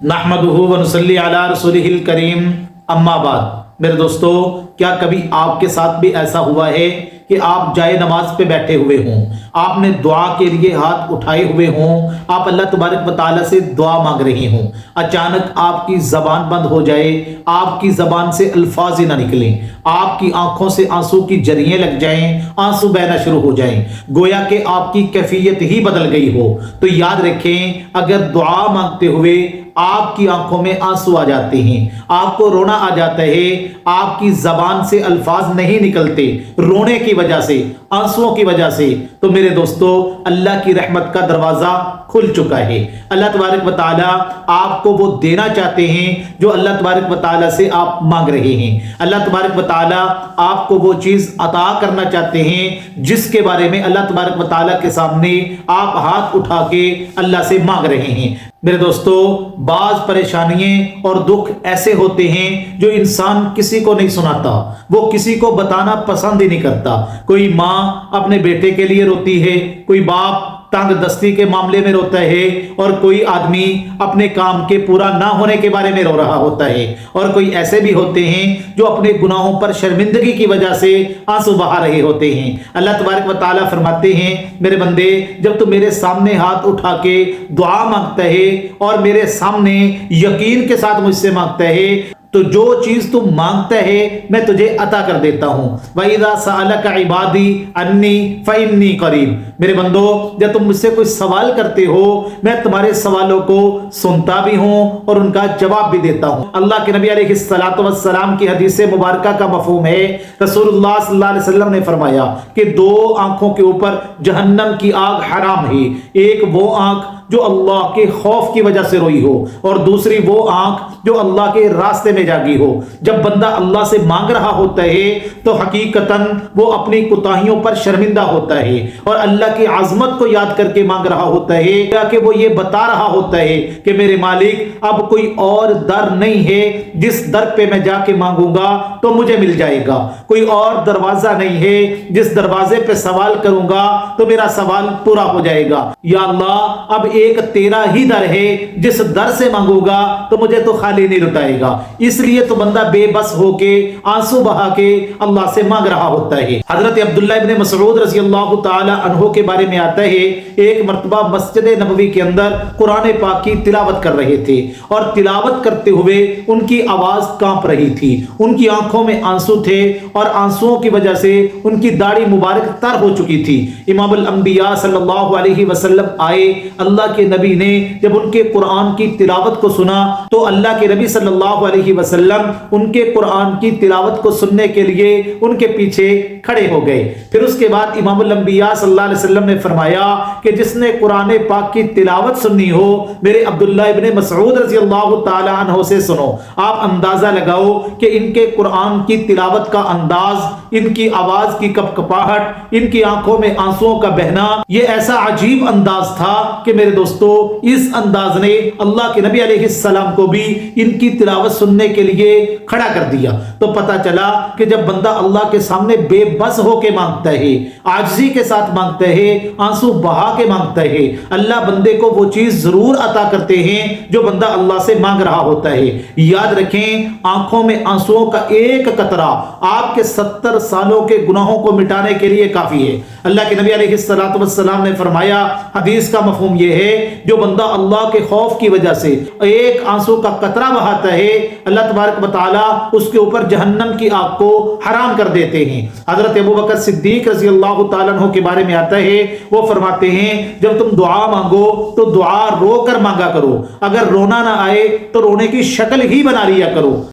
नहमदुहु व नुसल्ली अला रसूलिहिल करीम, अम्मा बाद। मेरे दोस्तों, क्या कभी आपके साथ भी ऐसा हुआ है कि आप जाए नमाज पे बैठे हुए हों, आपने दुआ के लिए हाथ उठाए हुए हों, आप अल्लाह तबारक व तआला से दुआ मांग रहे हों, अचानक आपकी ज़बान बंद हो जाए, आपकी ज़बान से अल्फाज ही ना निकलें, आपकी आंखों से आंसू की जरियां लग जाएं, आंसू बहना शुरू हो जाएं, गोया कि आपकी कैफियत ही बदल गई हो, तो याद रखें, अगर दुआ मांगते हुए आपकी आंखों में आंसू आ जाते हैं, आपको रोना आ जाता है, आपकी जबान से अल्फाज नहीं निकलते रोने की वजह से, आंसुओं की वजह से, तो मेरे दोस्तों अल्लाह की रहमत का दरवाजा खुल चुका है। अल्लाह तबारक व तआला आपको वो देना चाहते हैं जो अल्लाह तबारक व तआला से आप मांग रहे हैं। अल्लाह तबारक व तआला आपको वो चीज अता करना चाहते हैं जिसके बारे में अल्लाह तबारक व तआला के सामने आप हाथ उठा के अल्लाह से मांग रहे हैं। मेरे दोस्तों, बाज परेशानियां और दुख ऐसे होते हैं जो इंसान किसी को नहीं सुनाता, वो किसी को बताना पसंद ही नहीं करता। कोई माँ अपने बेटे के लिए रोती है, कोई बाप तंग दस्ती के मामले में रोता है, और कोई आदमी अपने काम के पूरा ना होने के बारे में रो रहा होता है, और कोई ऐसे भी होते हैं जो अपने गुनाहों पर शर्मिंदगी की वजह से आंसू बहा रहे होते हैं। अल्लाह तबारक व तआला फरमाते हैं, मेरे बंदे, जब तू मेरे सामने हाथ उठा के दुआ मांगता है और मेरे सामने यकीन के साथ मुझसे मांगता है, तो जो चीज तू मांगता है मैं तुझे अता कर देता हूं। वइज़ा सअलका इबादी अन्नी फइन्नी करीब। मेरे बंदो, जब तुम मुझसे कोई सवाल करते हो, मैं तुम्हारे सवालों को सुनता भी हूं और उनका जवाब भी देता हूं। अल्लाह के नबी अलैहिस्सलातु वस्सलाम की हदीस मुबारका का मफहूम है, रसूलुल्लाह सल्लल्लाहु अलैहि वसल्लम ने फरमाया कि दो आंखों के ऊपर जहन्नम की आग हराम है। एक वो आंख जो अल्लाह के खौफ की वजह से रोई हो, और दूसरी वो आंख जो अल्लाह के रास्ते में जागी हो। जब बंदा अल्लाह से मांग रहा होता है तो हकीकतन वो अपनी कोताहियों पर शर्मिंदा होता है और अल्लाह की आजमत को याद करके मांग रहा होता है, या कि वो ये बता रहा होता है कि मेरे मालिक, अब कोई और दर नहीं है जिस दर पे मैं जाके मांगूंगा तो मुझे मिल जाएगा, कोई और दरवाजा नहीं है जिस दरवाजे पे सवाल करूंगा तो मेरा सवाल पूरा हो जाएगा। या अल्लाह, अब एक तेरा ही दर है, जिस दर से मांगूंगा तो मुझे तो खाली नहीं लुटाएगा। इसलिए तो बंदा बेबस होके आंसू बहा के अल्लाह से मांग रहा होता है। हजरत अब्दुल्लाह इब्न मसऊद रज़ी अल्लाह ताला अन्हु के बारे में आता है, एक मर्तबा मस्जिद नबवी के अंदर कुरान पाक की तिलावत कर रहे थे, और तिलावत करते हुए उनकी आवाज कांप रही थी, उनकी आंखों में आंसू थे, और आंसुओं की वजह से उनकी दाढ़ी मुबारक तर हो चुकी थी। इमामुल अंबिया सल्लल्लाहु अलैहि वसल्लम आए, अल्लाह के नबी ने जब उनके कुरान की तिलावत को सुना तो अल्लाह के नबी सल्लल्लाहु अलैहि वसल्लम उनके कुरान की तिलावत को सुनने के लिए उनके पीछे खड़े हो गए। फिर उसके बाद इमामुल अंबिया सल्लल्लाहु अलैहि वसल्लम ने फरमाया कि जिसने कुरान पाक की तिलावत सुननी हो, मेरे अब्दुल्लाह इब्न मसऊद रज़ी अल्लाह ताला अन्हु से सुनो। आप अंदाजा लगाओ कि इनके कुरान की तिलावत का अंदाज, इनकी आवाज की कपकपाहट, इनकी आंखों में आंसुओं का बहना, ये ऐसा अजीब अंदाज था कि मेरे दोस्तों, इस अंदाज ने अल्लाह के नबी अलैहिस्सलाम को भी इनकी तिलावत सुनने के लिए खड़ा कर दिया। तो पता चला कि जब बंदा अल्लाह के सामने बेबस होके मांगता है, आजिज़ी के साथ मांगता है, आंसू बहा के मांगता है, अल्लाह बंदे को वो चीज जरूर अता करते हैं जो बंदा अल्लाह से मांग रहा होता है। याद रखें, आंखों में आंसुओं का एक कतरा आपके 70 सालों के गुनाहों को मिटाने के लिए काफी है। अल्लाह के नबी अलैहिस्सलातु वस्सलाम ने फरमाया, हदीस का मफहूम यह है, जो बंदा अल्लाह के खौफ की वजह से एक आंसू का कतरा बहाता है, अल्लाह तबारक व तआला उसके ऊपर जहन्नम की आग को हराम कर देते हैं। हजरत अबू बकर सिद्दीक रज़ी अल्लाह ताला अन्हु के बारे में आता है, वो फरमाते हैं, जब तुम दुआ मांगो तो दुआ रो कर मांगा करो, अगर रोना ना आए तो रोने की शक्ल ही बना लिया करो।